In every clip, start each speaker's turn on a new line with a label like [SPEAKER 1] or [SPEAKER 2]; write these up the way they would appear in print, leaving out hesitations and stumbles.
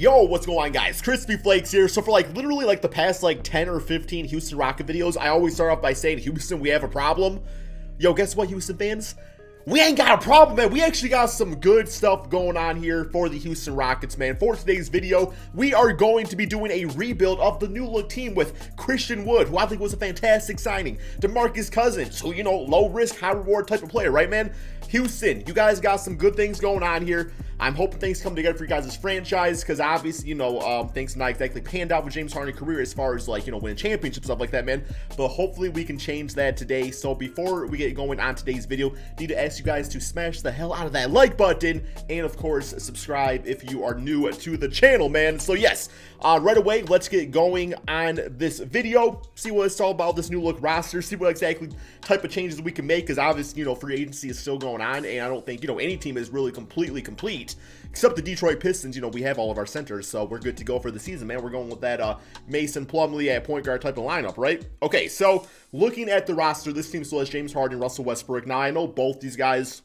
[SPEAKER 1] Yo, what's going on, guys? Crispy Flakes here. So for literally the past 10 or 15 Houston Rocket videos, I always start off by saying, Houston, we have a problem. Yo, guess what, Houston fans? We ain't got a problem, man. We actually got some good stuff going on here for the Houston Rockets, man. For today's video, we are going to be doing a rebuild of the new look team with Christian Wood, who I think was a fantastic signing. Demarcus Cousins, who, low risk, high reward type of player, right, man? Houston, you guys got some good things going on here. I'm hoping things come together for you guys' franchise, because obviously, things not exactly panned out with James Harden's career as far as winning championships, stuff like that, man. But hopefully we can change that today. So before we get going on today's video, need to ask you guys to smash the hell out of that like button, and of course subscribe if you are new to the channel, man. So yes, right away, let's get going on this video, see what it's all about, this new look roster, see what exactly type of changes we can make, because obviously, free agency is still going on, and I don't think, any team is really completely complete, except the Detroit Pistons. We have all of our centers, so we're good to go for the season, man. We're going with that Mason Plumlee at point guard type of lineup, right? Okay, so looking at the roster, this team still has James Harden, Russell Westbrook. Now, I know both these guys,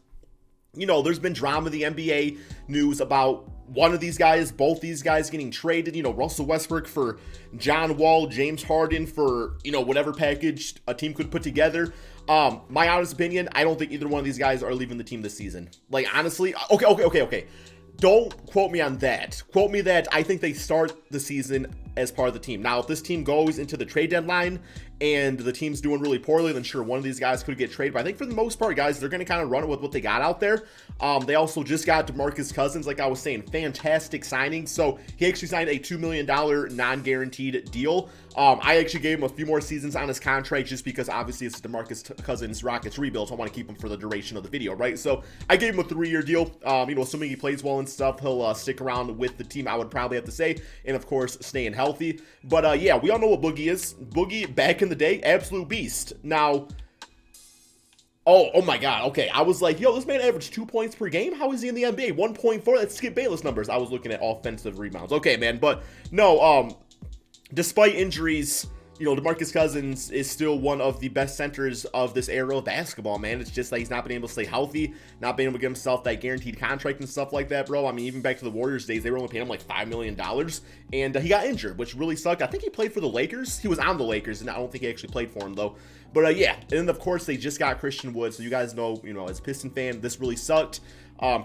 [SPEAKER 1] there's been drama in the NBA news about one of these guys, both these guys getting traded, Russell Westbrook for John Wall, James Harden for, whatever package a team could put together. My honest opinion, I don't think either one of these guys are leaving the team this season. Honestly, okay. Don't quote me on that. Quote me that I think they start the season as part of the team. Now, if this team goes into the trade deadline and the team's doing really poorly, then sure, one of these guys could get traded. But I think for the most part, guys, they're going to kind of run it with what they got out there. They also just got Demarcus Cousins, like I was saying, fantastic signing. So he actually signed a $2 million non-guaranteed deal. I actually gave him a few more seasons on his contract just because obviously it's Demarcus Cousins Rockets rebuild, so I want to keep him for the duration of the video, right? So I gave him a 3-year deal. Assuming he plays well and stuff, he'll stick around with the team, I would probably have to say, and of course staying healthy. But yeah, we all know what Boogie is. Boogie, back in the day, absolute beast. Now, oh my god, okay, I was like, yo, this man averaged 2 points per game. How is he in the NBA? 1.4, that's Skip Bayless numbers. I was looking at offensive rebounds. Okay, man, but no, despite injuries, Demarcus Cousins is still one of the best centers of this era of basketball, man. It's just like he's not been able to stay healthy, not being able to give himself that guaranteed contract and stuff like that, bro. I mean, even back to the Warriors days, they were only paying him like $5 million, and he got injured, which really sucked. I think he played for the Lakers. He was on the Lakers, and I don't think he actually played for him, though. But yeah, and then, of course, they just got Christian Wood, so you guys know, as a Piston fan, this really sucked.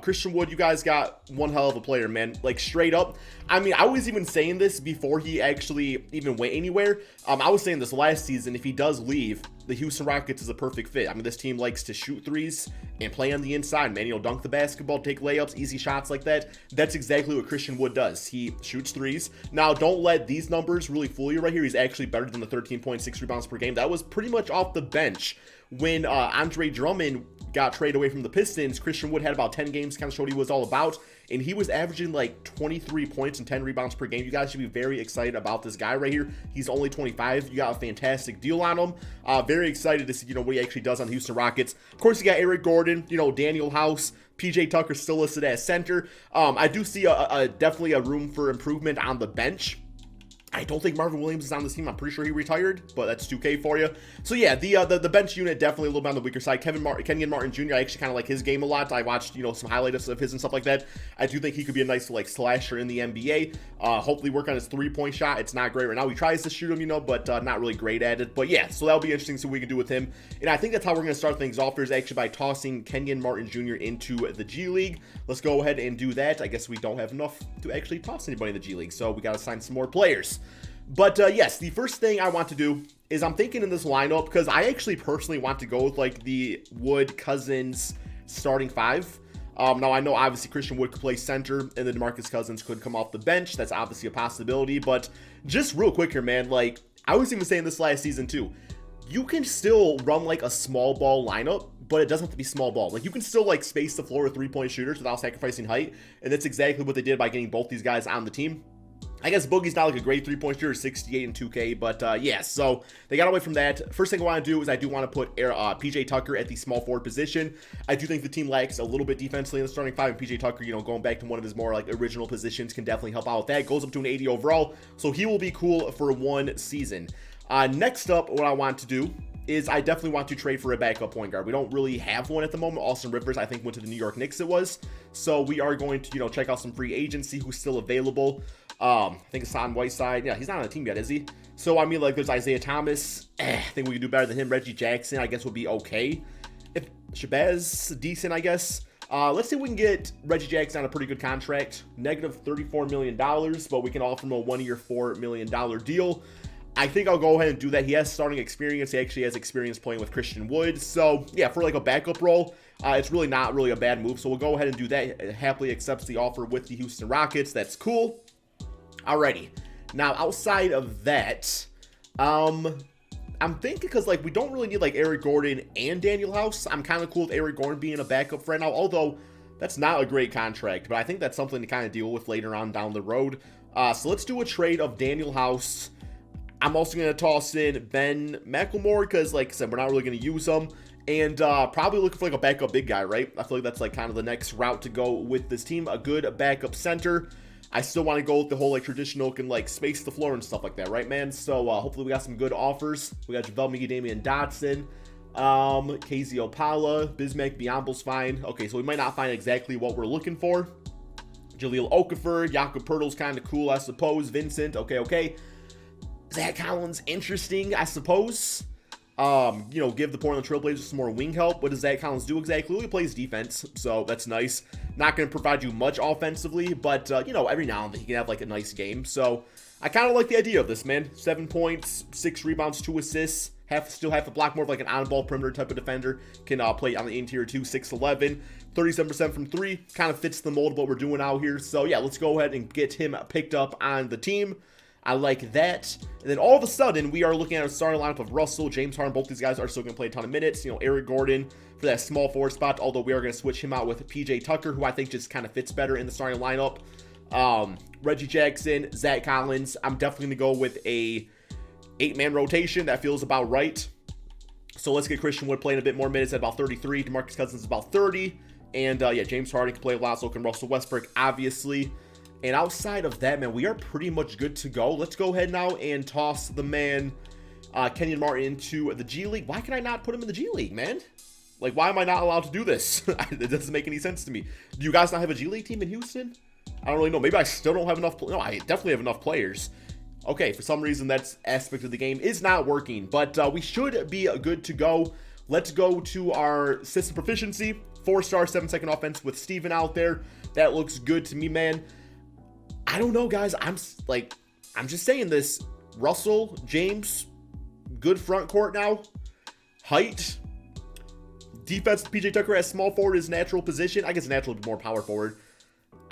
[SPEAKER 1] Christian Wood, you guys got one hell of a player, man. Straight up. I mean, I was even saying this before he actually even went anywhere. I was saying this last season, if he does leave, the Houston Rockets is a perfect fit. I mean, this team likes to shoot threes and play on the inside, man. Dunk the basketball, take layups, easy shots like that. That's exactly what Christian Wood does. He shoots threes. Now, don't let these numbers really fool you right here. He's actually better than the 13.6 rebounds per game. That was pretty much off the bench. When Andre Drummond got traded away from the Pistons, Christian Wood had about 10 games, kind of showed he was all about, and he was averaging 23 points and 10 rebounds per game. You guys should be very excited about this guy right here. He's only 25. You got a fantastic deal on him. Very excited to see, what he actually does on the Houston Rockets. Of course, you got Eric Gordon, Daniel House, PJ Tucker still listed as center. I do see definitely a room for improvement on the bench. I don't think Marvin Williams is on this team. I'm pretty sure he retired, but that's 2K for you. So yeah, the bench unit definitely a little bit on the weaker side. Kenyon Martin Jr., I actually kind of like his game a lot. I watched, some highlights of his and stuff like that. I do think he could be a nice, slasher in the NBA. Hopefully work on his three-point shot. It's not great right now. He tries to shoot him, but not really great at it. But yeah, so that'll be interesting to see what we can do with him. And I think that's how we're going to start things off. There's actually by tossing Kenyon Martin Jr. into the G League. Let's go ahead and do that. I guess we don't have enough to actually toss anybody in the G League, so we got to sign some more players. But yes, the first thing I want to do is I'm thinking in this lineup, because I actually personally want to go with the Wood Cousins starting five. Now I know obviously Christian Wood could play center and then Demarcus Cousins could come off the bench. That's obviously a possibility, but just real quick here, man, I was even saying this last season too. You can still run a small ball lineup, but it doesn't have to be small ball. You can still space the floor with 3-point shooters without sacrificing height, and that's exactly what they did by getting both these guys on the team. I guess Boogie's not a great 3-point shooter, 68 in 2K, but yeah, so they got away from that. First thing I want to do is I do want to put PJ Tucker at the small forward position. I do think the team lacks a little bit defensively in the starting five, and PJ Tucker, going back to one of his more original positions can definitely help out with that. Goes up to an 80 overall, so he will be cool for one season. Next up, what I want to do is I definitely want to trade for a backup point guard. We don't really have one at the moment. Austin Rivers, I think, went to the New York Knicks it was. So we are going to, check out some free agency who's still available. I think Hassan Whiteside. Yeah, he's not on the team yet, is he? So, I mean, like, there's Isaiah Thomas. I think we can do better than him. Reggie Jackson, I guess, would be okay. If Shabazz, decent, I guess. Let's see if we can get Reggie Jackson on a pretty good contract. Negative $34 million, but we can offer him a one-year, $4 million deal. I think I'll go ahead and do that. He has starting experience. He actually has experience playing with Christian Wood. So, yeah, for like a backup role, it's really not really a bad move. So we'll go ahead and do that. Happily accepts the offer with the Houston Rockets. That's cool. Alrighty. Now, outside of that, I'm thinking because, like, we don't really need, like, Eric Gordon and Daniel House. I'm kind of cool with Eric Gordon being a backup for right now, although that's not a great contract. But I think that's something to kind of deal with later on down the road. So let's do a trade of Daniel House. I'm also going to toss in Ben McLemore because, like I said, we're not really going to use him. And probably looking for, like, a backup big guy, right? I feel like that's, like, kind of the next route to go with this team. A good backup center. I still want to go with the whole, like, traditional can, like, space the floor and stuff like that, right, man? So, hopefully we got some good offers. We got JaVale McGee, Damian Dotson, KZ Opala, Bismack Biyombo's fine. Okay, so we might not find exactly what we're looking for. Jahlil Okafor, Jakob Poeltl's kind of cool, I suppose. Vincent, okay. Zach Collins, interesting, I suppose. Give the Portland Trailblazers some more wing help. What does Zach Collins do exactly? He plays defense, so that's nice. Not going to provide you much offensively, but, every now and then he can have, like, a nice game. So I kind of like the idea of this, man. 7 points, 6 rebounds, 2 assists. Still have to block more of, like, an on-ball perimeter type of defender. Can play on the interior, too. 6'11", 37% from 3. Kind of fits the mold of what we're doing out here. So, yeah, let's go ahead and get him picked up on the team. I like that. And then all of a sudden, we are looking at a starting lineup of Russell, James Harden. Both these guys are still going to play a ton of minutes. Eric Gordon for that small forward spot, although we are going to switch him out with PJ Tucker, who I think just kind of fits better in the starting lineup. Reggie Jackson, Zach Collins. I'm definitely going to go with a 8-man rotation. That feels about right. So let's get Christian Wood playing a bit more minutes at about 33. Demarcus Cousins is about 30. And, James Harden can play a lot, so can Russell Westbrook, obviously. And outside of that, man, we are pretty much good to go. Let's go ahead now and toss the man, Kenyon Martin, into the G League. Why can I not put him in the G League, man? Like, why am I not allowed to do this? It doesn't make any sense to me. Do you guys not have a G League team in Houston? I don't really know. Maybe I still don't have enough. No, I definitely have enough players. Okay, for some reason, that aspect of the game is not working. But we should be good to go. Let's go to our system proficiency. 4-star, 7-second offense with Steven out there. That looks good to me, man. I don't know, guys. I'm just saying this. Russell, James, good front court now. Height. Defense, PJ Tucker as small forward is natural position. I guess natural would be more power forward.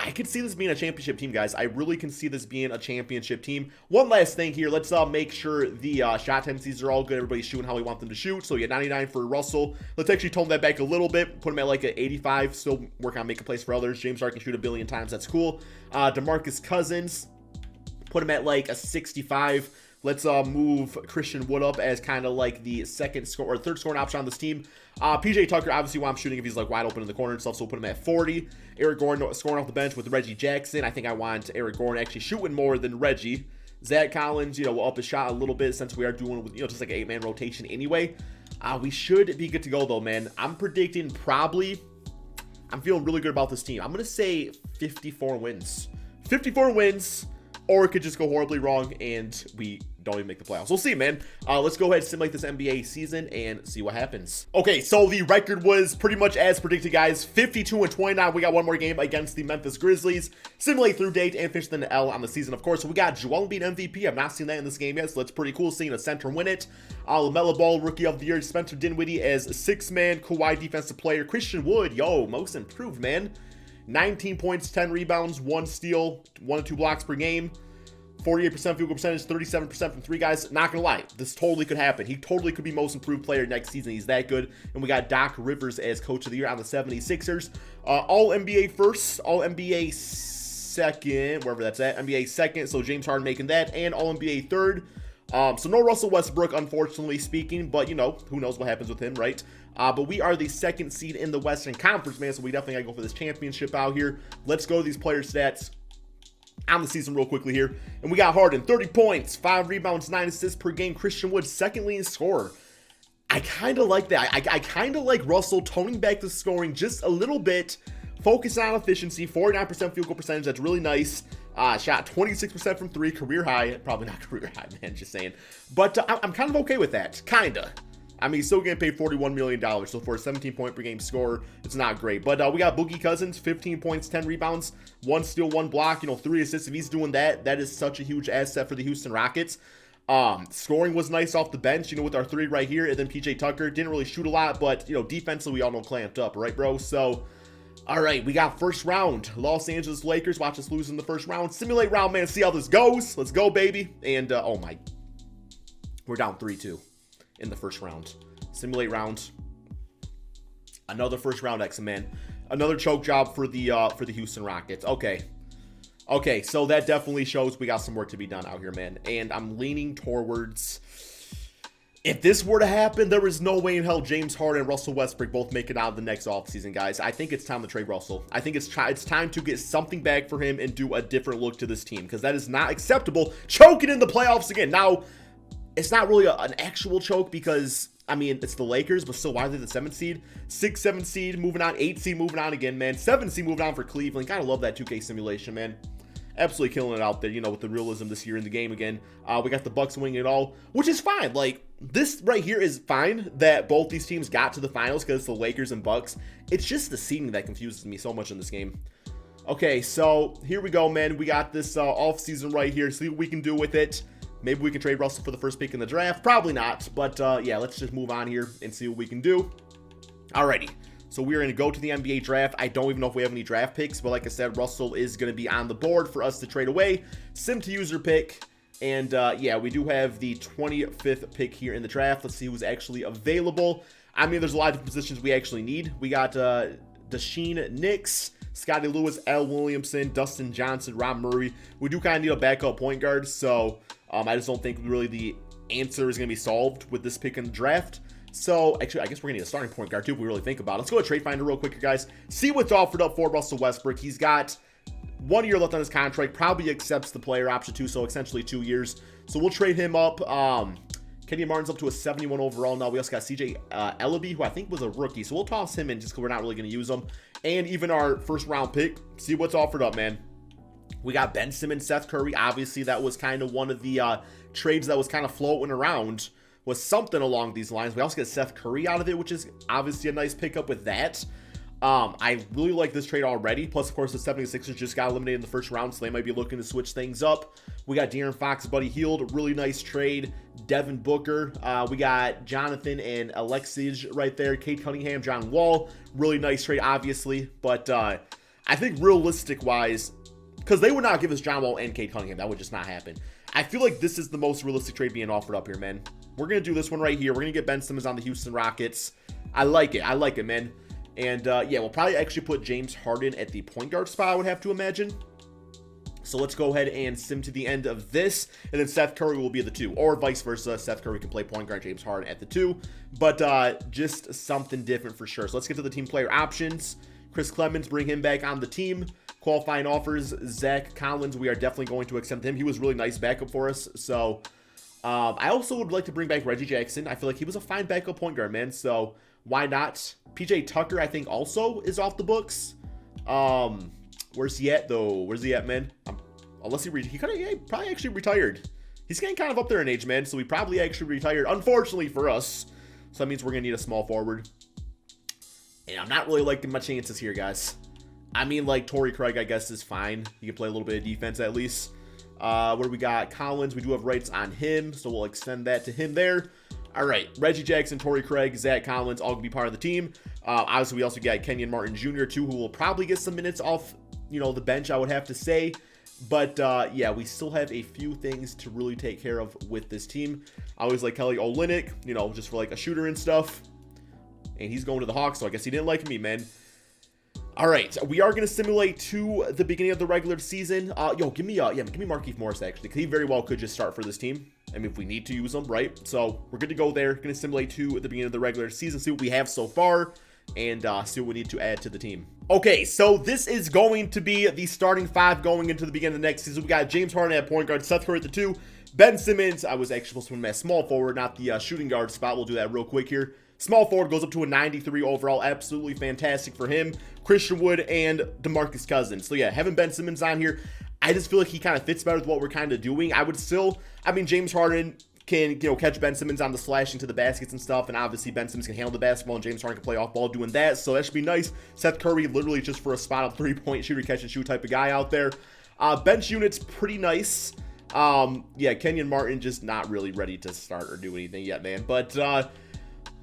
[SPEAKER 1] I could see this being a championship team, guys. I really can see this being a championship team. One last thing here. Let's make sure the shot tendencies are all good. Everybody's shooting how we want them to shoot. So, yeah, 99 for Russell. Let's actually tone that back a little bit. Put him at like an 85. Still work on making plays for others. James Harden can shoot a billion times. That's cool. Demarcus Cousins. Put him at like a 65. Let's move Christian Wood up as kind of like the third scoring option on this team. PJ Tucker, obviously, while I'm shooting, if he's like wide open in the corner and stuff, so we'll put him at 40. Eric Gordon scoring off the bench with Reggie Jackson. I think I want Eric Gordon actually shooting more than Reggie. Zach Collins, we'll up his shot a little bit since we are doing, just like an 8-man rotation anyway. We should be good to go, though, man. I'm predicting I'm feeling really good about this team. I'm going to say 54 wins. 54 wins. Or it could just go horribly wrong and we don't even make the playoffs. We'll see, man. Let's go ahead and simulate this NBA season and see what happens. Okay, so the record was pretty much as predicted, guys. 52-29. We got one more game against the Memphis Grizzlies. Simulate through date and finish the L on the season, of course. So we got Joel Embiid MVP. I've not seen that in this game yet, so that's pretty cool seeing a center win it. LaMelo Ball, Rookie of the Year. Spencer Dinwiddie as 6-man. Kawhi Defensive Player. Christian Wood, most improved, man. 19 points, 10 rebounds, 1 steal, 1 to 2 blocks per game. 48% field goal percentage, 37% from 3 guys. Not gonna lie, this totally could happen. He totally could be most improved player next season. He's that good. And we got Doc Rivers as coach of the year on the 76ers. All NBA first, all NBA second, wherever that's at. NBA second, so James Harden making that, and all NBA third. So no Russell Westbrook, unfortunately speaking, but who knows what happens with him, right? But we are the 2nd seed in the Western Conference, man, so we definitely gotta go for this championship out here. Let's go to these player stats on the season real quickly here. And we got Harden, 30 points, 5 rebounds, 9 assists per game. Christian Wood, second leading scorer. I kind of like that. I kind of like Russell toning back the scoring just a little bit, focus on efficiency, 49% field goal percentage. That's really nice. Shot 26% from three, career high. Probably not career high, man, just saying. But I'm kind of okay with that, kind of. I mean, he's still getting paid $41 million, so for a 17-point per game score, it's not great. But we got Boogie Cousins, 15 points, 10 rebounds, 1 steal, 1 block, 3 assists. If he's doing that, that is such a huge asset for the Houston Rockets. Scoring was nice off the bench, with our 3 right here, and then PJ Tucker didn't really shoot a lot, but, defensively, we all know clamped up, right, bro? So, all right, we got first round. Los Angeles Lakers, watch us lose in the first round. Simulate round, man, see how this goes. Let's go, baby. And, oh my, we're down 3-2. In the first round. Simulate round. Another first round exit, man. Another choke job for the Houston Rockets. Okay, so that definitely shows we got some work to be done out here, man. And I'm leaning towards, if this were to happen, there is no way in hell James Harden and Russell Westbrook both make it out of the next offseason, guys. I think it's time to trade Russell. I think it's time to get something back for him and do a different look to this team, because that is not acceptable. Choking in the playoffs again. Now, it's not really an actual choke because, I mean, it's the Lakers, but still, why are they the 7th seed? 6, 7 seed, moving on. 8 seed, moving on again, man. 7 seed, moving on for Cleveland. Gotta love that 2K simulation, man. Absolutely killing it out there, with the realism this year in the game again. We got the Bucks winning it all, which is fine. Like, this right here is fine that both these teams got to the finals because it's the Lakers and Bucks. It's just the seeding that confuses me so much in this game. Okay, so here we go, man. We got this offseason right here. See what we can do with it. Maybe we can trade Russell for the first pick in the draft. Probably not. But, yeah, let's just move on here and see what we can do. Alrighty. So we're going to go to the NBA draft. I don't even know if we have any draft picks. But like I said, Russell is going to be on the board for us to trade away. Sim to user pick. And, yeah, we do have the 25th pick here in the draft. Let's see who's actually available. I mean, there's a lot of positions we actually need. We got Dasheen Nix, Scotty Lewis, Al Williamson, Dustin Johnson, Rob Murray. We do kind of need a backup point guard. So I just don't think really the answer is going to be solved with this pick in the draft. So, actually, I guess we're going to need a starting point guard, too, if we really think about it. Let's go to Trade Finder real quick, guys. See what's offered up for Russell Westbrook. He's got 1 year left on his contract. Probably accepts the player option, too, so essentially 2 years. So, we'll trade him up. Kenyon Martin's up to a 71 overall now. We also got CJ Ellaby, who I think was a rookie. So, we'll toss him in just because we're not really going to use him. And even our first-round pick. See what's offered up, man. We got Ben Simmons, Seth Curry. Obviously, that was kind of one of the trades that was kind of floating around. Was something along these lines. We also get Seth Curry out of it, which is obviously a nice pickup with that. I really like this trade already. Plus, of course, the 76ers just got eliminated in the first round, so they might be looking to switch things up. We got De'Aaron Fox, Buddy Hield, really nice trade. Devin Booker. We got Jonathan and Alexis right there. Cade Cunningham, John Wall. Really nice trade, obviously. But I think realistic-wise, because they would not give us John Wall and Cade Cunningham. That would just not happen. I feel like this is the most realistic trade being offered up here, man. We're going to do this one right here. We're going to get Ben Simmons on the Houston Rockets. I like it, man. And, yeah, we'll probably actually put James Harden at the point guard spot, I would have to imagine. So let's go ahead and sim to the end of this. And then Seth Curry will be the 2. Or vice versa. Seth Curry can play point guard, James Harden at the 2. But just something different for sure. So let's get to the team player options. Chris Clemens, bring him back on the team. Qualifying offers, Zach Collins, we are definitely going to accept him. He was really nice backup for us. So I also would like to bring back Reggie Jackson. I feel like he was a fine backup point guard, man. So why not? PJ Tucker, I think, also is off the books. Where's he at, though? Where's he at, man? Unless he probably actually retired. He's getting kind of up there in age, man. So he probably actually retired, unfortunately for us. So that means we're going to need a small forward. And I'm not really liking my chances here, guys. I mean, like, Torrey Craig, I guess, is fine. He can play a little bit of defense at least. Where we got Collins, we do have rights on him, so we'll extend that to him there. All right, Reggie Jackson, Torrey Craig, Zach Collins, all going to be part of the team. Obviously, we also got Kenyon Martin Jr., too, who will probably get some minutes off, the bench, I would have to say. But, yeah, we still have a few things to really take care of with this team. I always like Kelly Olynyk, just for, like, a shooter and stuff. And he's going to the Hawks, so I guess he didn't like me, man. All right, we are going to simulate to the beginning of the regular season. Give me Markieff Morris, actually, because he very well could just start for this team. I mean, if we need to use him, right? So we're good to go there. Going to simulate to the beginning of the regular season, see what we have so far. and see what we need to add to the team. Okay, so this is going to be the starting 5 going into the beginning of the next season. We got James Harden at point guard, Seth Curry at the 2, Ben Simmons. I was actually supposed to put him at small forward, not the shooting guard spot. We'll do that real quick here. Small forward goes up to a 93 overall. Absolutely fantastic for him. Christian Wood and Demarcus Cousins. So yeah, having Ben Simmons on here, I just feel like he kind of fits better with what we're kind of doing. I mean, James Harden can, catch Ben Simmons on the slashing to the baskets and stuff, and obviously Ben Simmons can handle the basketball, and James Harden can play off ball doing that, so that should be nice. Seth Curry, literally just for a spot-up three-point shooter, catch and shoot type of guy out there. Bench unit's pretty nice. Yeah, Kenyon Martin just not really ready to start or do anything yet, man, but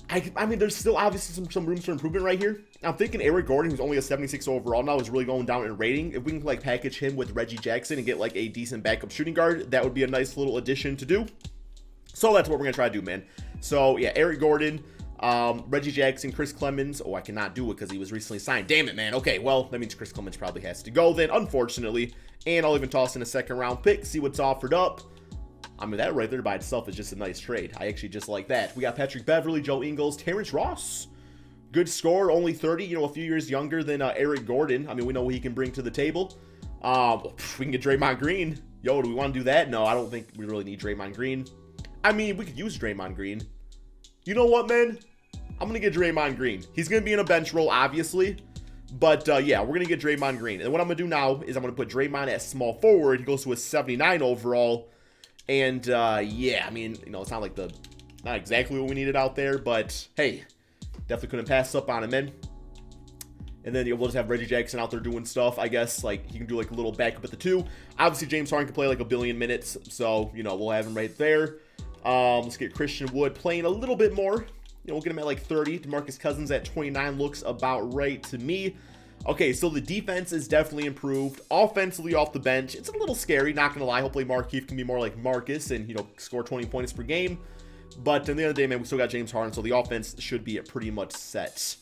[SPEAKER 1] I mean, there's still obviously some room for improvement right here. I'm thinking Eric Gordon, who's only a 76 overall now, is really going down in rating. If we can, like, package him with Reggie Jackson and get, like, a decent backup shooting guard, that would be a nice little addition to do. So that's what we're going to try to do, man. So, yeah, Eric Gordon, Reggie Jackson, Chris Clemens. Oh, I cannot do it because he was recently signed. Damn it, man. Okay, well, that means Chris Clemens probably has to go then, unfortunately. And I'll even toss in a second-round pick, see what's offered up. I mean, that right there by itself is just a nice trade. I actually just like that. We got Patrick Beverly, Joe Ingles, Terrence Ross. Good score, only 30, a few years younger than Eric Gordon. I mean, we know what he can bring to the table. We can get Draymond Green. Yo, do we want to do that? No, I don't think we really need Draymond Green. I mean, we could use Draymond Green. You know what, man? I'm going to get Draymond Green. He's going to be in a bench role, obviously. But, yeah, we're going to get Draymond Green. And what I'm going to do now is I'm going to put Draymond at small forward. He goes to a 79 overall. And, yeah, I mean, it's not like not exactly what we needed out there. But, hey, definitely couldn't pass up on him, man. And then we'll just have Reggie Jackson out there doing stuff, I guess. Like, he can do, like, a little backup at the 2. Obviously, James Harden can play, like, a billion minutes. So, we'll have him right there. Let's get Christian Wood playing a little bit more. We'll get him at like 30. Demarcus Cousins at 29 looks about right to me. Okay, so the defense is definitely improved. Offensively off the bench, it's a little scary, not going to lie. Hopefully Markieff can be more like Marcus and, score 20 points per game. But at the end of the day, man, we still got James Harden, so the offense should be pretty much set.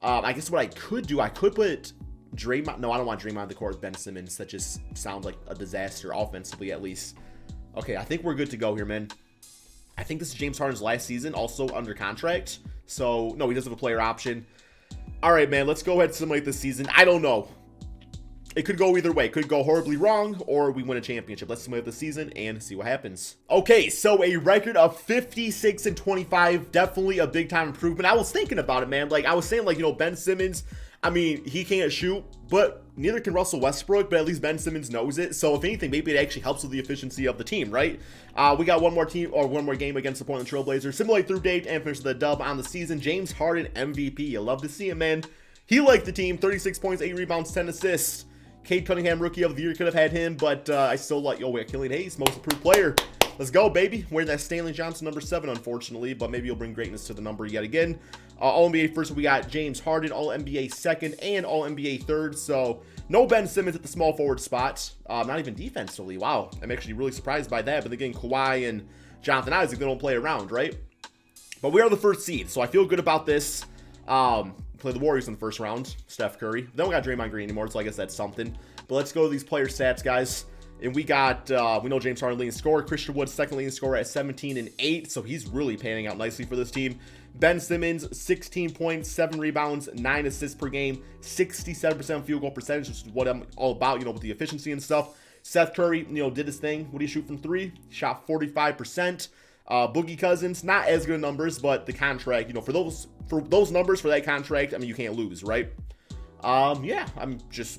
[SPEAKER 1] I guess what I could do, I could put Draymond. No, I don't want Draymond on the court with Ben Simmons. That just sounds like a disaster offensively, at least. Okay, I think we're good to go here, man. I think this is James Harden's last season, also under contract. So, no, he doesn't have a player option. All right, man, let's go ahead and simulate this season. I don't know. It could go either way. It could go horribly wrong, or we win a championship. Let's simulate the season and see what happens. Okay, so a record of 56-25, definitely a big-time improvement. I was thinking about it, man. Like, I was saying, like, Ben Simmons, I mean, he can't shoot, but neither can Russell Westbrook, but at least Ben Simmons knows it. So if anything, maybe it actually helps with the efficiency of the team, right? We got one more game against the Portland Trail Blazers. Simulate through date and finish the dub on the season. James Harden MVP. You love to see him, man. He liked the team. 36 points, 8 rebounds, 10 assists. Cade Cunningham, Rookie of the Year, could have had him, but I still like, Killian Hayes, most improved player. Let's go, baby. Wearing that Stanley Johnson number 7, unfortunately, but maybe you'll bring greatness to the number yet again. All-NBA first, we got James Harden, All-NBA second, and All-NBA third. So no Ben Simmons at the small forward spot. Not even defensively. Wow, I'm actually really surprised by that. But again, Kawhi and Jonathan Isaac, they don't play around, right? But we are the first seed, so I feel good about this. Play the Warriors in the first round. Steph Curry. Then we got Draymond Green anymore, so I guess that's something. But let's go to these player stats, guys. And we got, we know James Harden leading scorer. Christian Wood, second leading scorer at 17 and 8. So he's really panning out nicely for this team. Ben Simmons, 16 points, 7 rebounds, 9 assists per game, 67% field goal percentage, which is what I'm all about, with the efficiency and stuff. Seth Curry, did his thing. What do you shoot from 3? Shot 45%. Boogie Cousins, not as good numbers, but the contract, for those numbers for that contract, I mean, you can't lose, right? Yeah,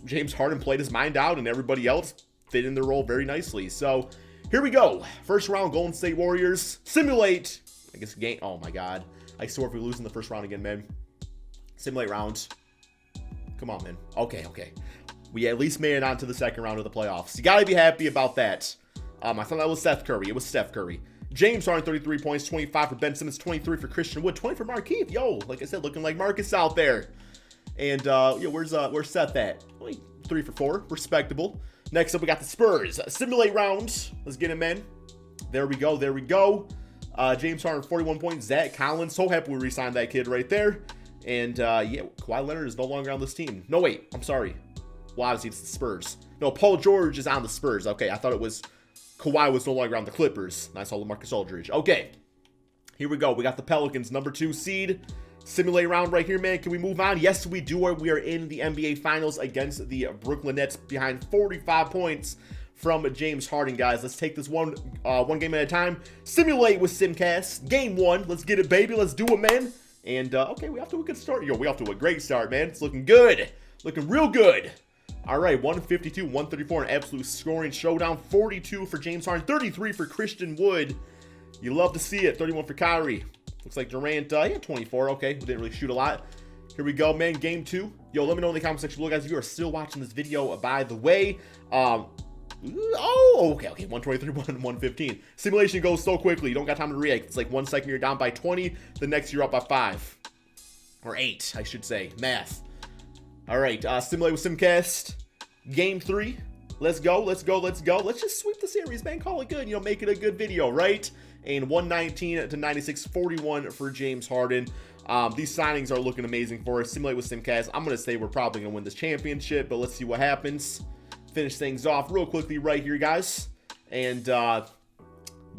[SPEAKER 1] James Harden played his mind out, and everybody else fit in their role very nicely. So here we go. First round, Golden State Warriors. Simulate. I guess game. Oh my God. I swear if we lose in the first round again, man. Simulate round. Come on, man. Okay. We at least made it on to the second round of the playoffs. You gotta be happy about that. I thought that was Seth Curry. It was Steph Curry. James Harden, 33 points, 25 for Ben Simmons, 23 for Christian Wood, 20 for Markieff. Yo, like I said, looking like Marcus out there. And where's Seth at? Only 3 for 4. Respectable. Next up, we got the Spurs. Simulate round. Let's get him in. There we go. James Harden, 41 points. Zach Collins. So happy we re-signed that kid right there. And, yeah, Kawhi Leonard is no longer on this team. No, wait. I'm sorry. Well, obviously, it's the Spurs. No, Paul George is on the Spurs. Okay, I thought it was Kawhi was no longer on the Clippers. And I saw LaMarcus Aldridge. Okay. Here we go. We got the Pelicans, number 2 seed. Simulate round right here, man. Can we move on? Yes, we do. We are in the NBA Finals against the Brooklyn Nets behind 45 points from James Harden, guys. Let's take this one game at a time. Simulate with Simcast. Game 1. Let's get it, baby. Let's do it, man. And, okay, we off to a good start. Yo, we off to a great start, man. It's looking good. Looking real good. All right, 152, 134, an absolute scoring showdown. 42 for James Harden, 33 for Christian Wood. You love to see it. 31 for Kyrie. Looks like Durant, yeah, 24. Okay, we didn't really shoot a lot. Here we go, man. Game 2. Yo, let me know in the comment section below, guys, if you are still watching this video. By the way, oh, okay, 123, 115. Simulation goes so quickly. You don't got time to react. It's like 1 second you're down by 20. The next you're up by 5. Or 8, I should say. Math. All right, Simulate with Simcast. Game 3. Let's go, let's go, let's go. Let's just sweep the series, man. Call it good. You know, make it a good video, right? And 119 to 96, 41 for James Harden. These signings are looking amazing for us. Simulate with Simcast. I'm going to say we're probably going to win this championship, but let's see what happens. Finish things off real quickly right here, guys. And, well,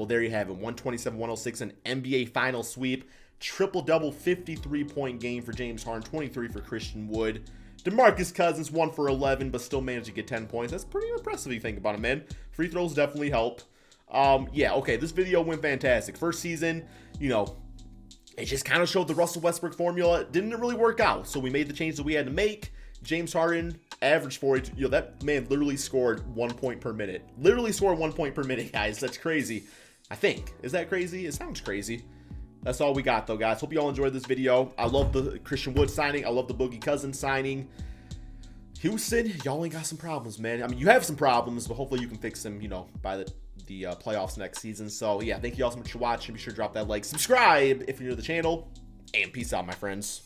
[SPEAKER 1] there you have it. 127-106, an NBA final sweep. Triple-double, 53-point game for James Harden. 23 for Christian Wood. Demarcus Cousins, 1 for 11, but still managed to get 10 points. That's pretty impressive if you think about it, man. Free throws definitely help. Yeah, okay, this video went fantastic. First season, you know, it just kind of showed the Russell Westbrook formula. Didn't really work out, so we made the change that we had to make. James Harden averaged for it. You know, that man literally scored 1 point per minute. Literally scored 1 point per minute, guys. That's crazy. I think. Is that crazy? It sounds crazy. That's all we got, though, guys. Hope you all enjoyed this video. I love the Christian Wood signing. I love the Boogie Cousins signing. Houston, y'all ain't got some problems, man. I mean, you have some problems, but hopefully you can fix them, you know, by the playoffs next season. So, yeah, thank you all so much for watching. Be sure to drop that like, subscribe if you're new to the channel, and peace out, my friends.